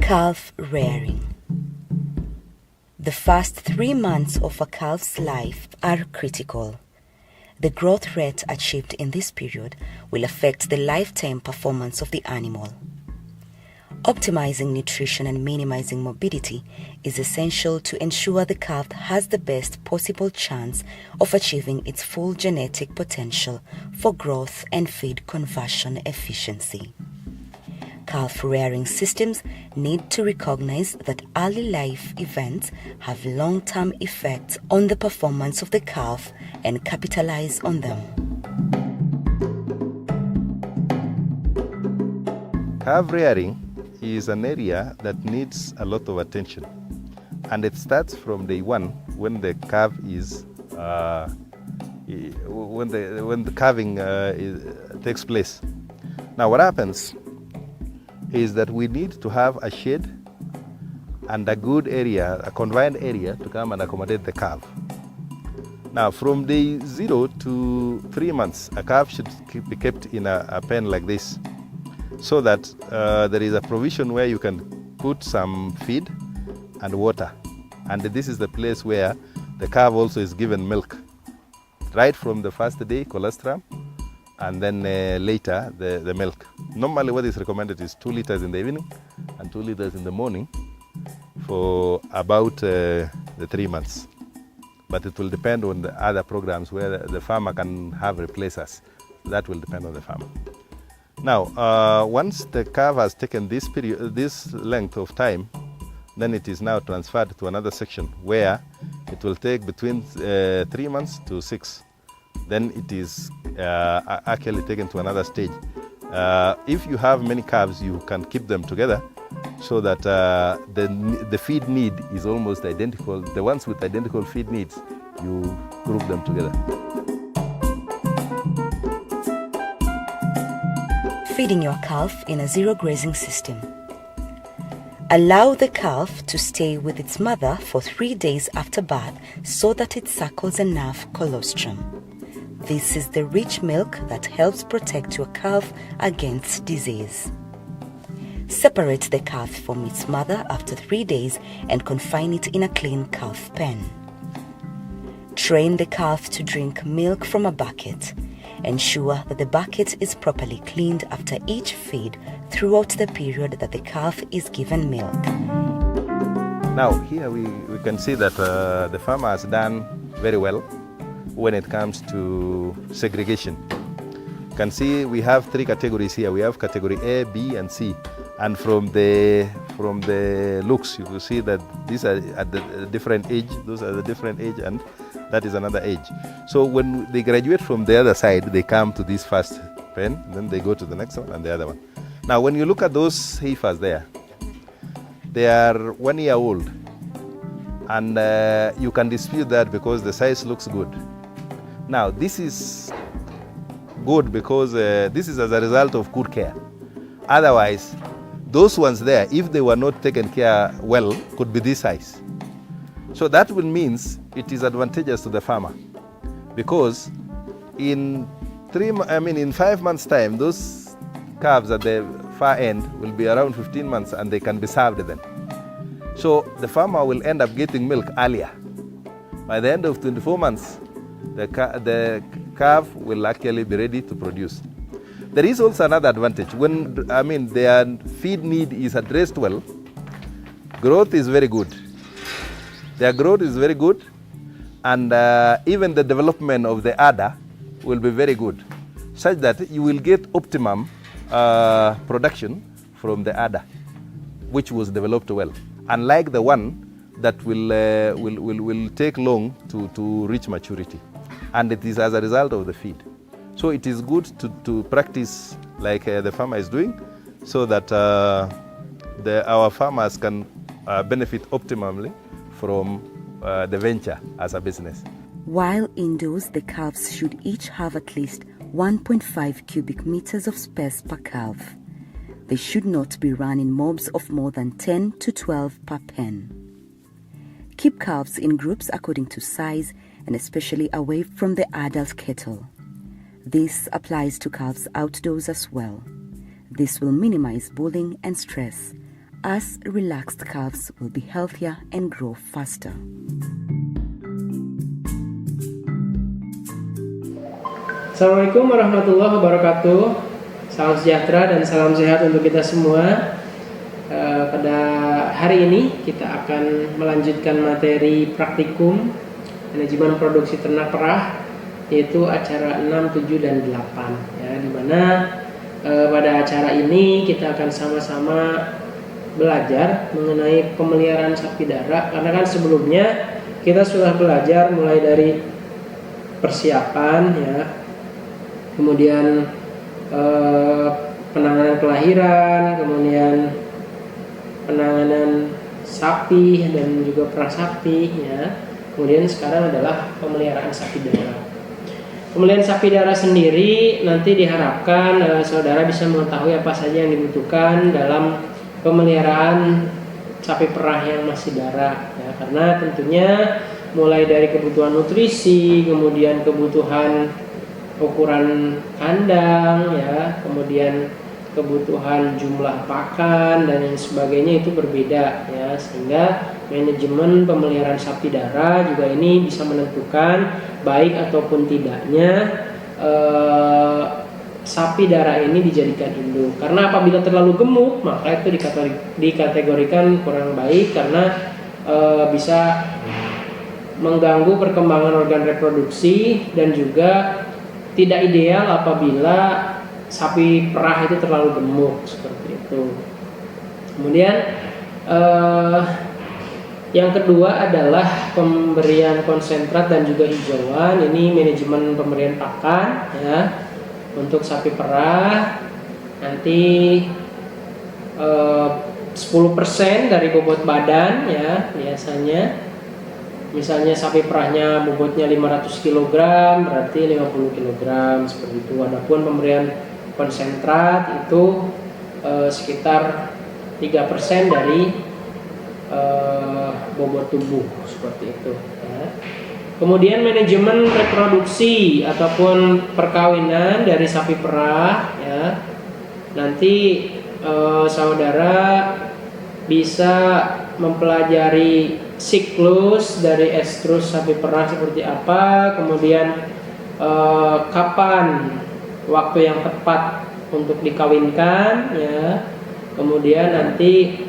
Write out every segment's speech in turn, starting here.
Calf rearing. The first 3 months of a calf's life are critical. The growth rate achieved in this period will affect the lifetime performance of the animal. Optimizing nutrition and minimizing morbidity is essential to ensure the calf has the best possible chance of achieving its full genetic potential for growth and feed conversion efficiency. Calf rearing systems need to recognize that early life events have long-term effects on the performance of the calf and capitalize on them. Calf rearing is an area that needs a lot of attention, and it starts from day one when the calf is when the calving takes place. Now, what happens is that we need to have a shed and a good area, a confined area, to come and accommodate the calf. Now, from day 0 to 3 months, a calf should be kept in a pen like this, so that there is a provision where you can put some feed and water. And this is the place where the calf also is given milk, right from the first day, colostrum, and then later the milk. Normally what is recommended is 2 liters in the evening and 2 liters in the morning for about the 3 months. But it will depend on the other programs where the farmer can have replacers. That will depend on the farmer. Now, once the calf has taken this length of time, then it is now transferred to another section where it will take between 3 months to 6. Then it is actually taken to another stage. If you have many calves, you can keep them together so that the feed need is almost identical. The ones with identical feed needs, you group them together. Feeding your calf in a zero grazing system. Allow the calf to stay with its mother for 3 days after birth so that it suckles enough colostrum. This is the rich milk that helps protect your calf against disease. Separate the calf from its mother after 3 days and confine it in a clean calf pen. Train the calf to drink milk from a bucket. Ensure that the bucket is properly cleaned after each feed throughout the period that the calf is given milk. Now here we can see that the farmer has done very well when it comes to segregation. You can see we have 3 categories here. We have category A, B, and C. And from the looks, you will see that these are at the different age. Those are the different age, and that is another age. So when they graduate from the other side, they come to this first pen, then they go to the next one and the other one. Now, when you look at those heifers there, they are 1 year old, and you can dispute that because the size looks good. Now, this is good because this is as a result of good care. Otherwise, those ones there, if they were not taken care well, could be this size. So that will means it is advantageous to the farmer, because in 5 months' time, those calves at the far end will be around 15 months and they can be served then. So the farmer will end up getting milk earlier. By the end of 24 months, the calf will actually be ready to produce. There is also another advantage. When their feed need is addressed well, growth is very good. Their growth is very good, and even the development of the udder will be very good, such that you will get optimum production from the udder, which was developed well, unlike the one that will take long to reach maturity, and it is as a result of the feed. So it is good to practice like the farmer is doing, so that our farmers can benefit optimally from the venture as a business. While indoors, the calves should each have at least 1.5 cubic meters of space per calf. They should not be run in mobs of more than 10 to 12 per pen. Keep calves in groups according to size and especially away from the adult cattle. This applies to calves outdoors as well. This will minimize bullying and stress. as relaxed calves will be healthier and grow faster. Assalamualaikum warahmatullahi wabarakatuh. Salam sejahtera dan salam sehat untuk kita semua. Pada hari ini kita akan melanjutkan materi praktikum manajemen produksi ternak perah, yaitu acara 6, 7, dan 8 ya, dimana pada acara ini kita akan sama-sama belajar mengenai pemeliharaan sapi darah, karena kan sebelumnya kita sudah belajar mulai dari persiapan ya, kemudian penanganan kelahiran, kemudian penanganan sapi dan juga perah sapi ya. Kemudian sekarang adalah pemeliharaan sapi darah. Pemeliharaan sapi darah sendiri nanti diharapkan saudara bisa mengetahui apa saja yang dibutuhkan dalam pemeliharaan sapi perah yang masih darah ya, karena tentunya mulai dari kebutuhan nutrisi, kemudian kebutuhan ukuran kandang ya, kemudian kebutuhan jumlah pakan dan lain sebagainya itu berbeda ya, sehingga manajemen pemeliharaan sapi darah juga ini bisa menentukan baik ataupun tidaknya sapi darah ini dijadikan induk. Karena apabila terlalu gemuk maka itu dikategorikan kurang baik, karena bisa mengganggu perkembangan organ reproduksi dan juga tidak ideal apabila sapi perah itu terlalu gemuk seperti itu. Kemudian yang kedua adalah pemberian konsentrat dan juga hijauan. Ini manajemen pemberian pakan ya untuk sapi perah. Nanti 10% dari bobot badan ya biasanya. Misalnya sapi perahnya bobotnya 500 kg, berarti 50 kg seperti itu. Adapun pemberian konsentrat itu sekitar 3% dari bobot tubuh seperti itu ya. Kemudian manajemen reproduksi ataupun perkawinan dari sapi perah ya. Nanti saudara bisa mempelajari siklus dari estrus sapi perah seperti apa, kemudian kapan waktu yang tepat untuk dikawinkan ya, kemudian nanti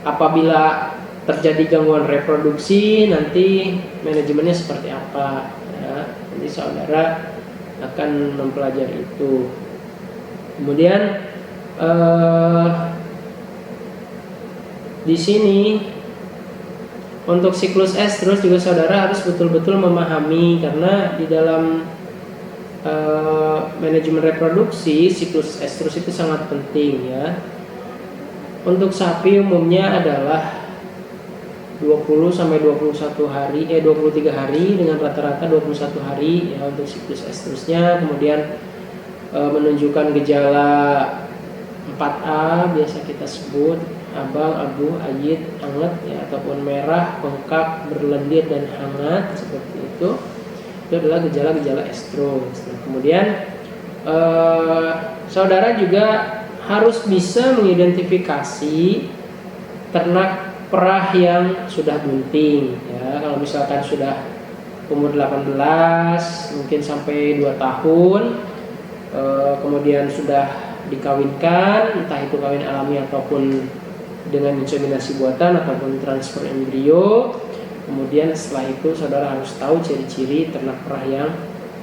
apabila terjadi gangguan reproduksi nanti manajemennya seperti apa ya. Nanti saudara akan mempelajari itu. Kemudian di sini untuk siklus estrus juga saudara harus betul-betul memahami, karena di dalam manajemen reproduksi siklus estrus itu sangat penting ya. Untuk sapi umumnya adalah 20 sampai 23 hari dengan rata-rata 21 hari ya untuk siklus estrusnya. Kemudian menunjukkan gejala 4A biasa kita sebut abang, abu, ayit, anget ya, ataupun merah, bengkak, berlendir dan hangat seperti itu. Itu adalah gejala-gejala estrus. Nah, kemudian saudara juga harus bisa mengidentifikasi ternak perah yang sudah bunting ya. Kalau misalkan sudah umur 18 mungkin sampai 2 tahun, kemudian sudah dikawinkan, entah itu kawin alami ataupun dengan inseminasi buatan ataupun transfer embrio. Kemudian setelah itu saudara harus tahu ciri-ciri ternak perah yang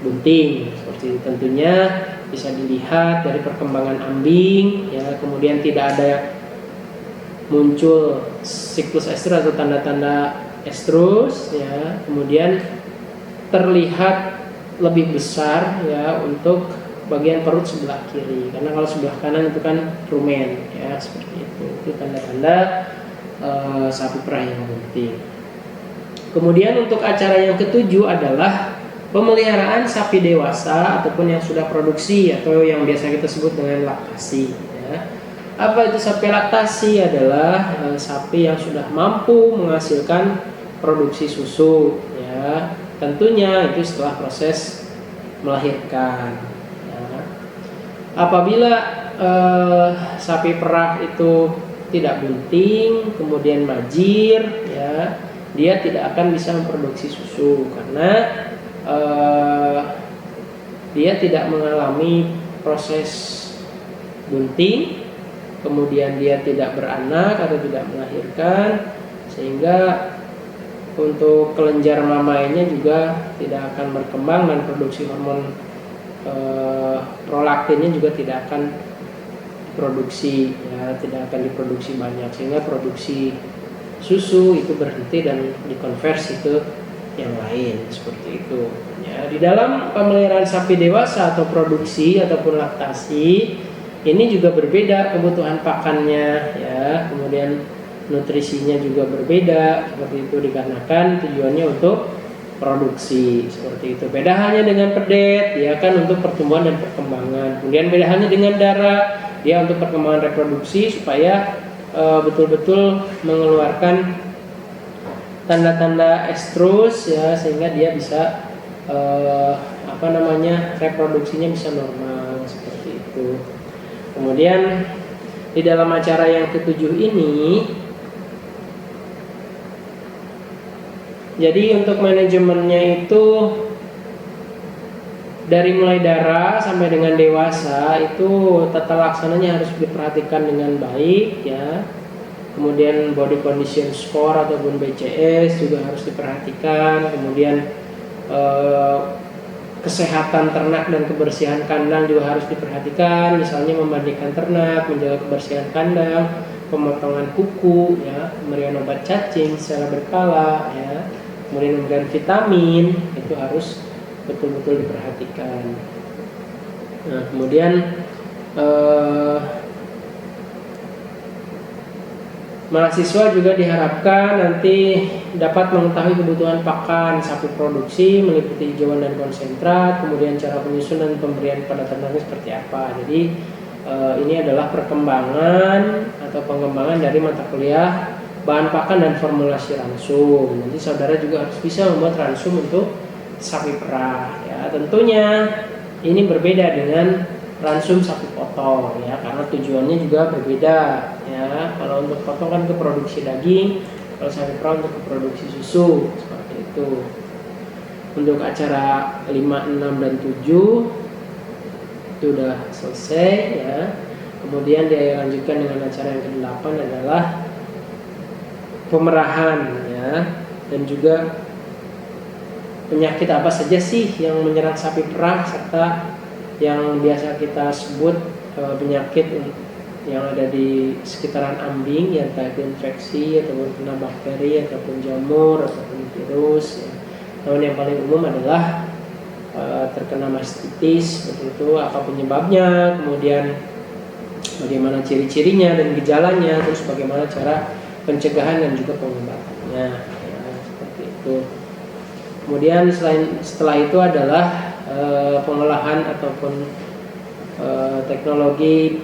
bunting. Seperti itu tentunya bisa dilihat dari perkembangan ambing ya, kemudian tidak ada muncul siklus estrus atau tanda-tanda estrus ya, kemudian terlihat lebih besar ya untuk bagian perut sebelah kiri, karena kalau sebelah kanan itu kan rumen ya, seperti itu tanda-tanda sapi perah yang bunting. Kemudian untuk acara yang ketujuh adalah pemeliharaan sapi dewasa ataupun yang sudah produksi atau yang biasa kita sebut dengan laktasi ya. Apa itu sapi laktasi? Adalah sapi yang sudah mampu menghasilkan produksi susu ya, tentunya itu setelah proses melahirkan. Apabila sapi perah itu tidak bunting, kemudian majir, ya, dia tidak akan bisa memproduksi susu karena dia tidak mengalami proses bunting, kemudian dia tidak beranak atau tidak melahirkan, sehingga untuk kelenjar mamainya juga tidak akan berkembang dan produksi hormon prolaktinnya juga tidak akan diproduksi, ya, tidak akan diproduksi banyak, sehingga produksi susu itu berhenti dan dikonversi ke yang lain seperti itu. Ya, di dalam pemeliharaan sapi dewasa atau produksi ataupun laktasi ini juga berbeda kebutuhan pakannya, ya, kemudian nutrisinya juga berbeda seperti itu dikarenakan tujuannya untuk produksi seperti itu. Beda halnya dengan pedet, ya kan, untuk pertumbuhan dan perkembangan. Kemudian beda halnya dengan darah, dia untuk perkembangan reproduksi supaya betul-betul mengeluarkan tanda-tanda estrus, ya, sehingga dia bisa reproduksinya bisa normal seperti itu. Kemudian di dalam acara yang ketujuh ini, jadi untuk manajemennya itu dari mulai darah sampai dengan dewasa itu tata laksananya harus diperhatikan dengan baik, ya. Kemudian body condition score ataupun BCS juga harus diperhatikan. Kemudian kesehatan ternak dan kebersihan kandang juga harus diperhatikan. Misalnya membandingkan ternak, menjaga kebersihan kandang, pemotongan kuku, ya, pemberian obat cacing secara berkala, ya. Kemudian memberikan vitamin itu harus betul-betul diperhatikan. Nah, kemudian mahasiswa juga diharapkan nanti dapat mengetahui kebutuhan pakan sapi produksi meliputi hijauan dan konsentrat, kemudian cara penyusun dan pemberian pada ternaknya seperti apa. Jadi ini adalah perkembangan atau pengembangan dari mata kuliah bahan pakan dan formulasi ransum. Nanti saudara juga harus bisa membuat ransum untuk sapi perah, ya. Tentunya ini berbeda dengan ransum sapi potong, ya, karena tujuannya juga berbeda, ya. Kalau untuk potong kan ke produksi daging, kalau sapi perah untuk ke produksi susu seperti itu. Untuk acara 5, 6 dan 7 itu udah selesai, ya. Kemudian dia lanjutkan dengan acara yang ke-8 adalah pemerahan, ya, dan juga penyakit apa saja sih yang menyerang sapi perah serta yang biasa kita sebut penyakit yang ada di sekitaran ambing, yang entah infeksi ataupun kena bakteri ataupun jamur ataupun virus, ya. Namun yang paling umum adalah terkena mastitis, begitu, apa penyebabnya, kemudian bagaimana ciri-cirinya dan gejalanya, terus bagaimana cara pencegahan dan juga pengobatannya, ya, seperti itu. Kemudian setelah itu adalah pengolahan ataupun teknologi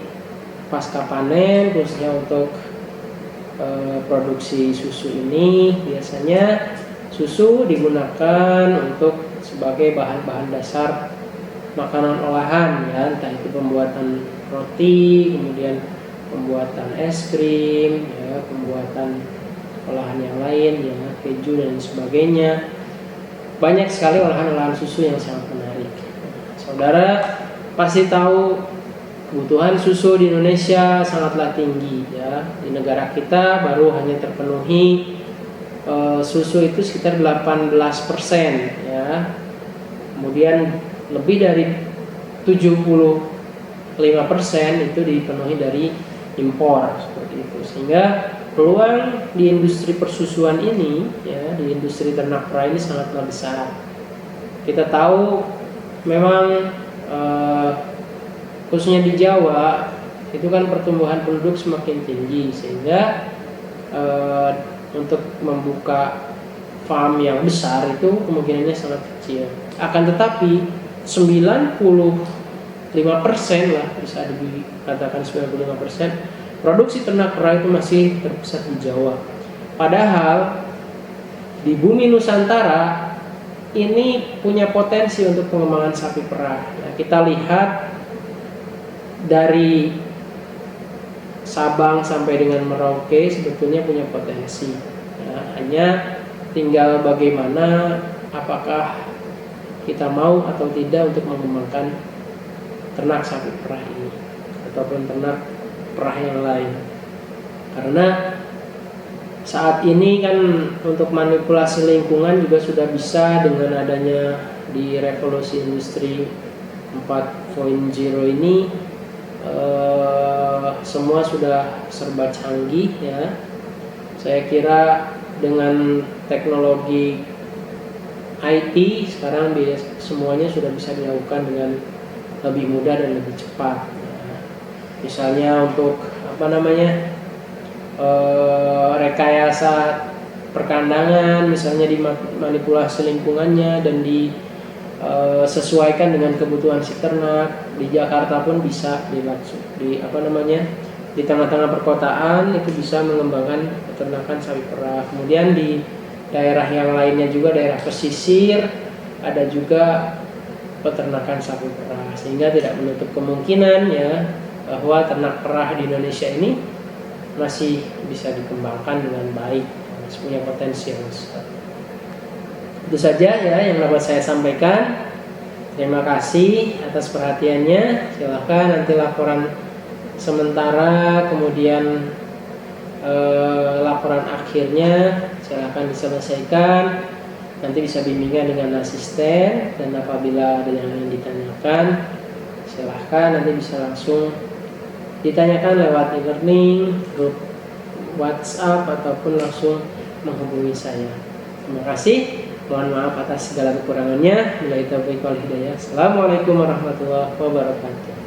pasca panen, khususnya untuk produksi susu ini. Biasanya susu digunakan untuk sebagai bahan-bahan dasar makanan olahan, ya, entah itu pembuatan roti, kemudian pembuatan es krim, ya, pembuatan olahan yang lain, ya, keju dan sebagainya. Banyak sekali olahan-olahan susu yang sangat menarik. Saudara pasti tahu kebutuhan susu di Indonesia sangatlah tinggi, ya. Di negara kita baru hanya terpenuhi susu itu sekitar 18%, ya. Kemudian lebih dari 75% itu dipenuhi dari impor seperti itu. Sehingga peluang di industri persusuan ini, ya, di industri ternak perah ini sangatlah besar. Kita tahu memang khususnya di Jawa itu kan pertumbuhan penduduk semakin tinggi, sehingga untuk membuka farm yang besar itu kemungkinannya sangat kecil. Akan tetapi 95% lah, bisa dikatakan 95% produksi ternak perah itu masih terpusat di Jawa. Padahal di bumi Nusantara ini punya potensi untuk pengembangan sapi perah. Nah, kita lihat dari Sabang sampai dengan Merauke sebetulnya punya potensi. Nah, hanya tinggal bagaimana, apakah kita mau atau tidak untuk mengembangkan ternak sapi perah ini ataupun ternak perah yang lain. Karena saat ini kan untuk manipulasi lingkungan juga sudah bisa dengan adanya di revolusi industri 4.0 ini, semua sudah serba canggih ya. Saya kira dengan teknologi IT sekarang semuanya sudah bisa dilakukan dengan lebih mudah dan lebih cepat. Misalnya untuk rekayasa perkandangan, misalnya dimanipulasi lingkungannya dan disesuaikan dengan kebutuhan si ternak. Di Jakarta pun bisa di tengah-tengah perkotaan itu bisa mengembangkan peternakan sapi perah. Kemudian di daerah yang lainnya juga, daerah pesisir, ada juga peternakan sapi perah, sehingga tidak menutup kemungkinan ya bahwa ternak perah di Indonesia ini masih bisa dikembangkan dengan baik, masih punya potensi yang besar. Itu saja ya yang dapat saya sampaikan. Terima kasih atas perhatiannya. Silahkan nanti laporan sementara, kemudian laporan akhirnya silahkan diselesaikan. Nanti bisa bimbingan dengan asisten, dan apabila ada yang ingin ditanyakan silahkan nanti bisa langsung ditanyakan lewat e-learning, grup WhatsApp, ataupun langsung menghubungi saya. Terima kasih. Mohon maaf atas segala kekurangannya. Billahi taufiq wal hidayah. Assalamualaikum warahmatullahi wabarakatuh.